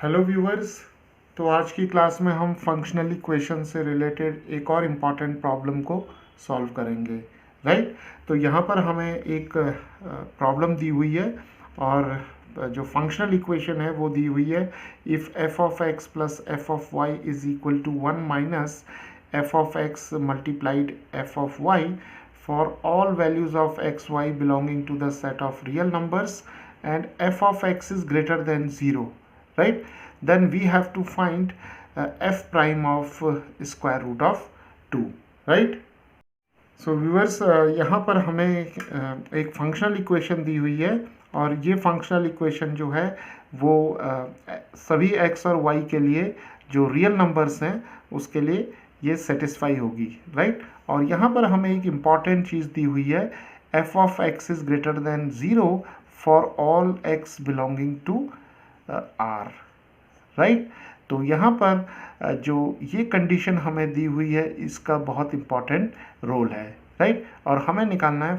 Hello viewers. तो आज की क्लास में हम फंक्शनल इक्वेशन से रिलेटेड एक और इम्पॉर्टेंट प्रॉब्लम को सॉल्व करेंगे। राइट। तो यहाँ पर हमें एक प्रॉब्लम दी हुई है और जो फंक्शनल इक्वेशन है वो दी हुई है। If f of x plus f of y is equal to 1 minus f of x multiplied f of y for all values of x y belonging to the set of real numbers and f of x is greater than 0, right? Then we have to find f prime of square root of 2, right? So viewers, यहाँ पर हमें एक functional equation दी हुई है और ये functional equation जो है वो सभी x और y के लिए जो रियल नंबर्स हैं उसके लिए ये सेटिस्फाई होगी, राइट? और यहाँ पर हमें एक इम्पॉर्टेंट चीज़ दी हुई है, f of x is greater than 0 for all x belonging to r, right? तो यहाँ पर जो ये कंडीशन हमें दी हुई है इसका बहुत इम्पॉर्टेंट रोल है, राइट? और हमें निकालना है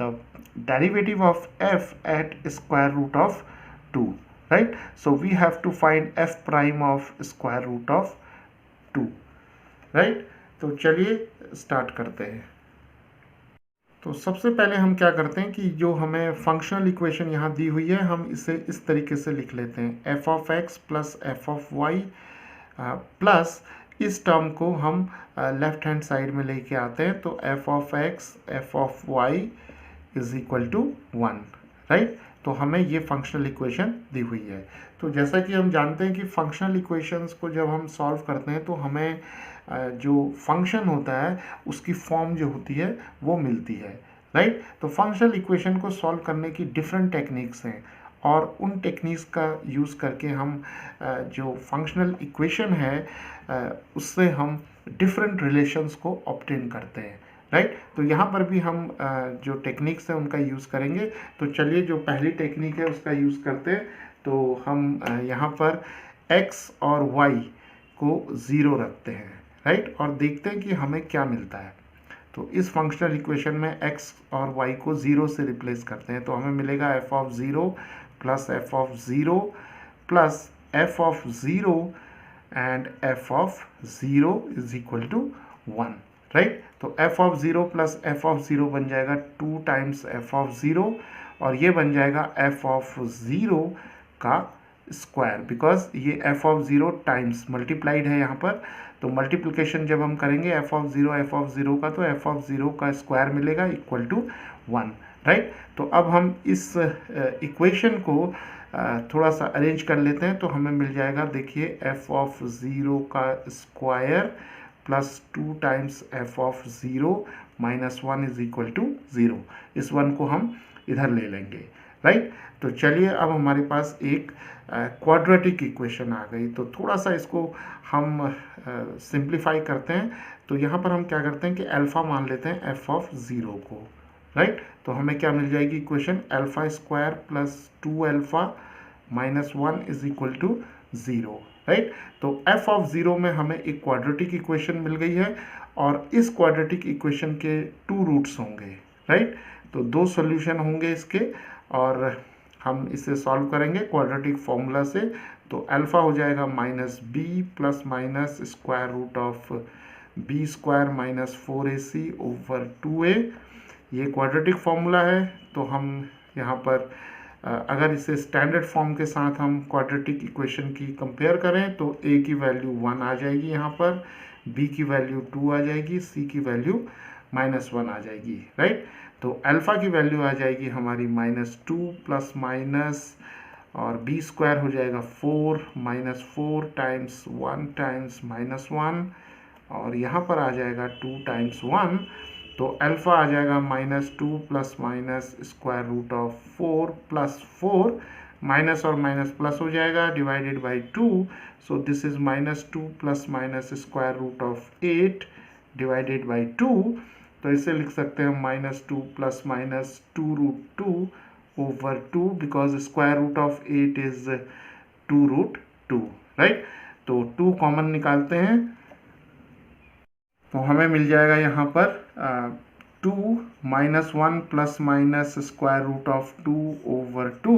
the derivative of f at square root of 2, right? So we have to find f prime of square root of 2, right? तो चलिए स्टार्ट करते हैं। तो सबसे पहले हम क्या करते हैं कि जो हमें फंक्शनल इक्वेशन यहाँ दी हुई है हम इसे इस तरीके से लिख लेते हैं, f of x plus f of y plus इस टर्म को हम लेफ्ट हैंड साइड में लेके आते हैं, तो f of x f of y is equal to 1, right? तो हमें ये फंक्शनल इक्वेशन दी हुई है। तो जैसा कि हम जानते हैं कि फंक्शनल इक्वेशंस को जब हम सॉल्व करते हैं तो हमें जो फंक्शन होता है उसकी फॉर्म जो होती है वो मिलती है, राइट? तो फंक्शनल इक्वेशन को सॉल्व करने की डिफरेंट टेक्निक्स हैं और उन टेक्निक्स का यूज़ करके हम जो फंक्शनल इक्वेशन है उससे हम डिफरेंट रिलेशंस को ऑब्टेन करते हैं, राइट? तो यहाँ पर भी हम जो टेक्निक्स हैं उनका यूज़ करेंगे। तो चलिए जो पहली टेक्निक है उसका यूज़ करते हैं। तो हम यहाँ पर x और y को 0 रखते हैं, राइट? और देखते हैं कि हमें क्या मिलता है। तो इस फंक्शनल इक्वेशन में x और y को 0 से रिप्लेस करते हैं तो हमें मिलेगा f of 0 plus f of 0 plus f of 0 and f of 0 is equal to 1, right? तो f of 0 plus f of 0 बन जाएगा 2 टाइम्स f ऑफ 0 और ये बन जाएगा f ऑफ 0 का स्क्वायर, बिकॉज ये f ऑफ 0 टाइम्स मल्टीप्लाइड है यहाँ पर। तो मल्टीप्लिकेशन जब हम करेंगे f ऑफ 0 का तो f ऑफ 0 का स्क्वायर मिलेगा इक्वल टू 1, राइट? तो अब हम इस इक्वेशन को थोड़ा सा अरेंज कर लेते हैं तो हमें मिल जाएगा, देखिए f ऑफ 0 का square plus 2 times f of 0 minus 1 is equal to 0। इस 1 को हम इधर ले लेंगे, राइट? तो चलिए अब हमारे पास एक क्वाड्रेटिक इक्वेशन आ गई। तो थोड़ा सा इसको हम सिंप्लीफाई करते हैं। तो यहाँ पर हम क्या करते हैं कि अल्फ़ा मान लेते हैं f ऑफ 0 को, राइट? तो हमें क्या मिल जाएगी equation, alpha square plus 2 alpha minus 1 is equal to 0, right? तो f ऑफ 0 में हमें एक क्वाड्रेटिक इक्वेशन मिल गई है और इस क्वाड्रेटिक इक्वेशन के 2 रूट्स होंगे, राइट? तो 2 सॉल्यूशन होंगे इसके और हम इसे सॉल्व करेंगे क्वाड्रेटिक फॉर्मूला से। तो अल्फ़ा हो जाएगा minus B plus minus square root of B square minus 4ac over 2a, ये क्वाड्रेटिक फॉर्मूला है। तो हम यहाँ पर अगर इसे स्टैंडर्ड फॉर्म के साथ हम क्वाड्रेटिक इक्वेशन की कंपेयर करें तो a की वैल्यू 1 आ जाएगी, यहाँ पर b की वैल्यू 2 आ जाएगी, c की वैल्यू माइनस 1 आ जाएगी, राइट? तो अल्फ़ा की वैल्यू आ जाएगी हमारी माइनस 2 प्लस माइनस और बी स्क्वायर हो जाएगा 4 माइनस 4 टाइम्स 1 टाइम्स माइनस 1 और यहाँ पर आ जाएगा 2 टाइम्स 1। तो अल्फ़ा आ जाएगा minus 2 plus minus square root of 4 plus 4, minus और माइनस प्लस हो जाएगा divided by 2। So this is minus 2 plus minus square root of 8 divided by 2। तो इसे लिख सकते हैं minus 2 plus minus 2 root 2 over 2, because square root of 8 is 2 root 2, right? तो 2 common निकालते हैं तो हमें मिल जाएगा यहाँ पर 2 minus 1 plus minus square root of 2 over 2,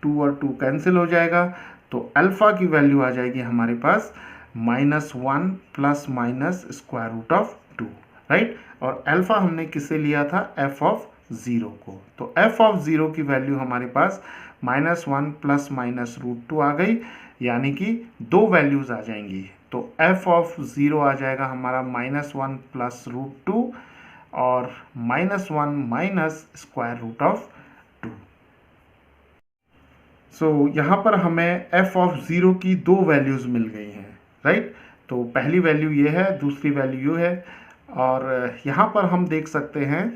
2 और 2 कैंसिल हो जाएगा। तो अल्फ़ा की वैल्यू आ जाएगी हमारे पास -1 plus minus square root of 2, right. और अल्फ़ा हमने किसे लिया था, एफ ऑफ 0 को। तो एफ ऑफ 0 की वैल्यू हमारे पास -1 प्लस माइनस रूट 2 आ गई, यानी कि दो वैल्यूज़ आ जाएंगी। तो एफ ऑफ 0 आ जाएगा हमारा -1 प्लस रूट 2 और -1 माइनस स्क्वायर रूट ऑफ 2। सो यहाँ पर हमें एफ ऑफ 0 की दो वैल्यूज़ मिल गई हैं, राइट। तो पहली वैल्यू ये है, दूसरी वैल्यू ये है। और यहाँ पर हम देख सकते हैं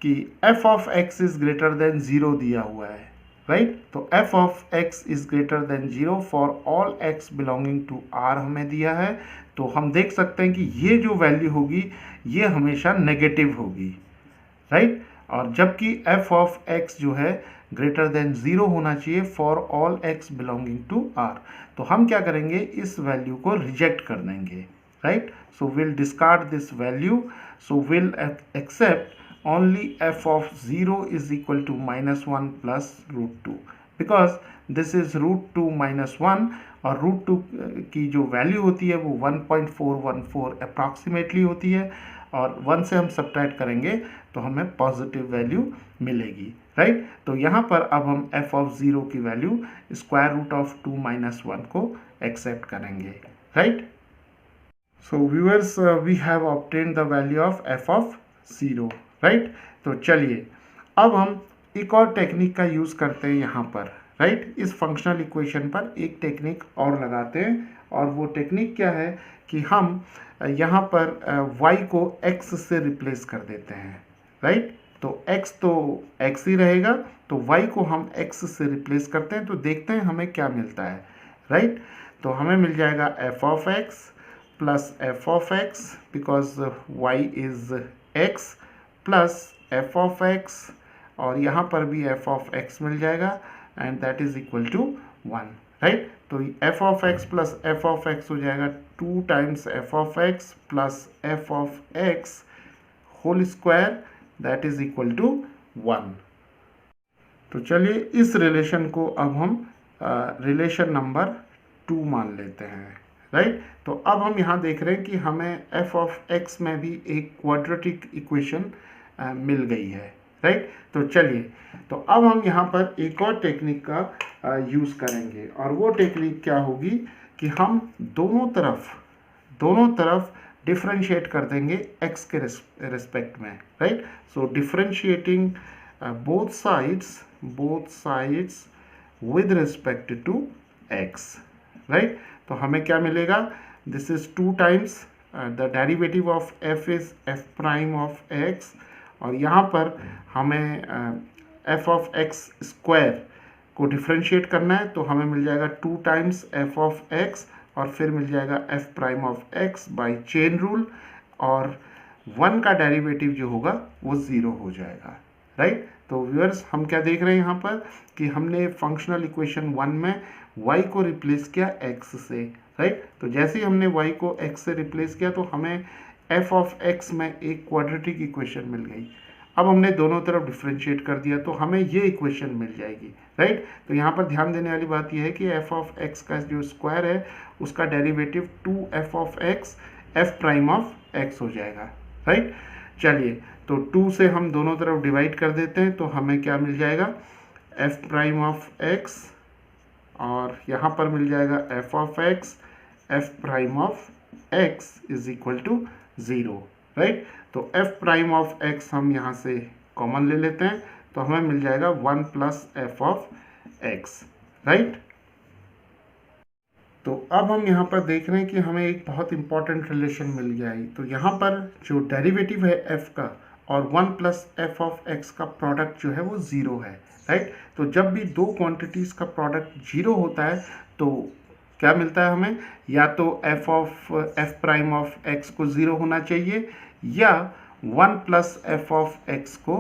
कि f of x is greater than 0 दिया हुआ है, राइट। तो f of x is greater than 0 for all x belonging to R हमें दिया है। तो हम देख सकते हैं कि ये जो वैल्यू होगी ये हमेशा नेगेटिव होगी, राइट। और जबकि एफ ऑफ एक्स जो है ग्रेटर देन 0 होना चाहिए for all x belonging to R. तो हम क्या करेंगे, इस वैल्यू को रिजेक्ट कर देंगे, right. So will discard this value, so will accept only f of 0 is equal to -1 plus root 2 because this is root 2 minus 1 और रूट 2 की जो वैल्यू होती है वो 1.414 अप्रॉक्सीमेटली होती है और 1 से हम सब्ट्रैक्ट करेंगे तो हमें पॉजिटिव वैल्यू मिलेगी, राइट। तो यहाँ पर अब हम f ऑफ 0 की value square root of 2 minus 1 को एक्सेप्ट करेंगे, right. So viewers, we have obtained the value of f of 0, right. तो चलिए अब हम एक और टेक्निक का यूज़ करते हैं यहाँ पर, राइट। इस फंक्शनल इक्वेशन पर एक टेक्निक और लगाते हैं और वो टेक्निक क्या है कि हम यहाँ पर y को x से रिप्लेस कर देते हैं, राइट। तो x तो x ही रहेगा, तो y को हम x से रिप्लेस करते हैं। तो देखते हैं हमें क्या मिलता है, राइट। तो हमें मिल जाएगा f of x plus f of x because y is x plus f of x और यहाँ पर भी एफ ऑफ एक्स मिल जाएगा and that is equal to 1, right. तो f of x plus f of x हो जाएगा 2 times f of x plus f of x whole square that is equal to 1। तो चलिए इस रिलेशन को अब हम रिलेशन नंबर 2 मान लेते हैं, राइट। तो अब हम यहाँ देख रहे हैं कि हमें एफ ऑफ एक्स में भी एक क्वाड्रेटिक इक्वेशन मिल गई है, राइट। तो चलिए, तो अब हम यहाँ पर एक और टेक्निक का यूज़ करेंगे और वो टेक्निक क्या होगी कि हम दोनों तरफ डिफ्रेंशिएट कर देंगे x के रिस्पेक्ट में, right. So differentiating both sides with respect to x, right. तो हमें क्या मिलेगा, this is 2 times the derivative of f is f prime of x और यहाँ पर हमें f ऑफ x स्क्वायर को डिफ्रेंशिएट करना है। तो हमें मिल जाएगा 2 टाइम्स f ऑफ x और फिर मिल जाएगा f prime of x by chain rule और 1 का डेरिवेटिव जो होगा वो 0 हो जाएगा, राइट। तो व्यूअर्स, हम क्या देख रहे हैं यहाँ पर कि हमने फंक्शनल इक्वेशन 1 में y को रिप्लेस किया x से, राइट। तो जैसे ही हमने y को x से रिप्लेस किया तो हमें f ऑफ x में एक क्वाड्रेटिक इक्वेशन मिल गई। अब हमने दोनों तरफ डिफ्रेंशिएट कर दिया तो हमें ये इक्वेशन मिल जाएगी, राइट। तो यहाँ पर ध्यान देने वाली बात यह है कि f ऑफ x का जो स्क्वायर है उसका derivative 2f of x f prime of x हो जाएगा, राइट। चलिए, तो 2 से हम दोनों तरफ डिवाइड कर देते हैं तो हमें क्या मिल जाएगा, f प्राइम ऑफ x और यहाँ पर मिल जाएगा f of x f prime of x is equal to 0, right. तो f प्राइम ऑफ x हम यहाँ से कॉमन ले लेते हैं तो हमें मिल जाएगा 1 plus f of x, right. तो अब हम यहाँ पर देख रहे हैं कि हमें एक बहुत इंपॉर्टेंट रिलेशन मिल गया है। तो यहाँ पर जो डेरिवेटिव है f का और 1 प्लस एफ ऑफ एक्स का प्रोडक्ट जो है वो 0 है, राइट। तो जब भी दो क्वांटिटीज़ का प्रोडक्ट 0 होता है तो क्या मिलता है हमें, या तो f प्राइम ऑफ x को 0 होना चाहिए या 1 प्लस एफ ऑफ एक्स को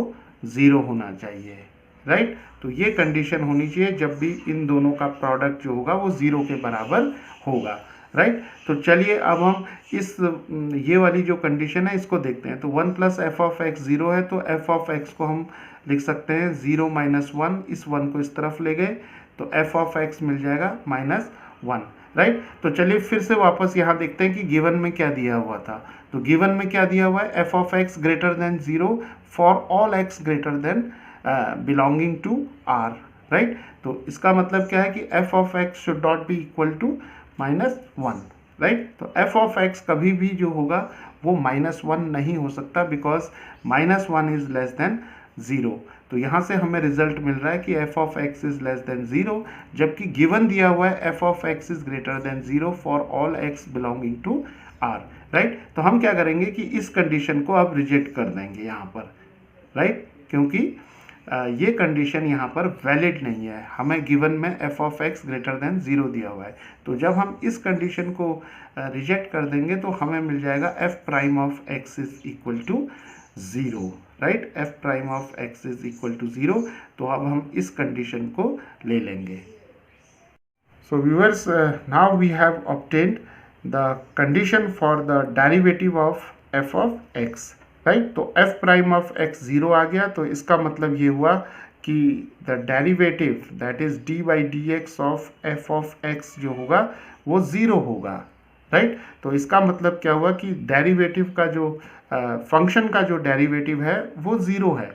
0 होना चाहिए, राइट। तो ये कंडीशन होनी चाहिए जब भी इन दोनों का प्रोडक्ट जो होगा वो 0 के बराबर होगा, राइट। तो चलिए अब हम इस ये वाली जो कंडीशन है इसको देखते हैं। तो 1 प्लस एफ ऑफ एक्स 0 है तो एफ ऑफ एक्स को हम लिख सकते हैं 0 माइनस 1, इस 1 को इस तरफ ले गए तो एफ ऑफ एक्स मिल जाएगा -1, राइट। तो चलिए फिर से वापस यहाँ देखते हैं कि गिवन में क्या दिया हुआ था। तो गिवन में क्या दिया हुआ है, f of x greater than 0 for all x greater than belonging to R, right. तो इसका मतलब क्या है कि f of x should not be equal to -1, right. तो एफ ऑफ एक्स कभी भी जो होगा वो -1 नहीं हो सकता, बिकॉज -1 इज लेस देन 0। तो यहाँ से हमें रिजल्ट मिल रहा है कि f of x is less than 0, जबकि गिवन दिया हुआ है f of x is greater than 0 for all x belonging to R, right. तो हम क्या करेंगे कि इस कंडीशन को अब रिजेक्ट कर देंगे यहाँ पर, राइट, क्योंकि ये कंडीशन यहाँ पर वैलिड नहीं है। हमें गिवन में F of x greater than 0 दिया हुआ है। तो जब हम इस कंडीशन को रिजेक्ट कर देंगे तो हमें मिल जाएगा f prime of x is equal to 0, right. F prime of x is equal to 0। तो अब हम इस कंडीशन को ले लेंगे। So viewers, now we have obtained the condition for the derivative of f of x, right. तो f prime of x 0 आ गया, तो इसका मतलब ये हुआ कि the derivative that is d by d x of f of x जो होगा वो 0 होगा, राइट। तो इसका मतलब क्या हुआ कि डेरिवेटिव का जो फंक्शन का जो डेरिवेटिव है वो 0 है।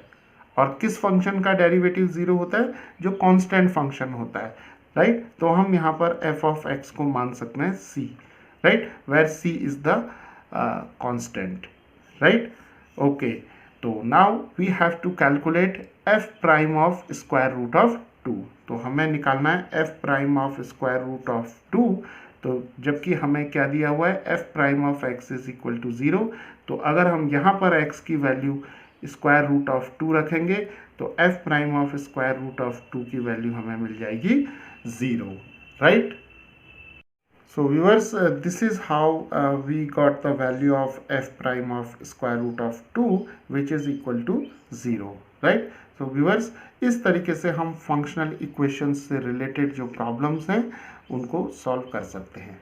और किस फंक्शन का डेरिवेटिव 0 होता है, जो कांस्टेंट फंक्शन होता है, राइट। तो हम यहाँ पर f ऑफ x को मान सकते हैं c, right, where c is the constant, right. Okay, तो now we have to calculate f prime of square root of 2। तो हमें निकालना है f prime of square root of 2। तो जबकि हमें क्या दिया हुआ है, f prime of x is equal to 0। तो अगर हम यहाँ पर x की वैल्यू स्क्वायर रूट ऑफ 2 रखेंगे तो f prime of square root of 2 की वैल्यू हमें मिल जाएगी 0, right. So viewers, this is how we got the value of f prime of square root of 2 which is equal to 0, right? So viewers, इस तरीके से हम functional equations से related जो problems हैं उनको solve कर सकते हैं।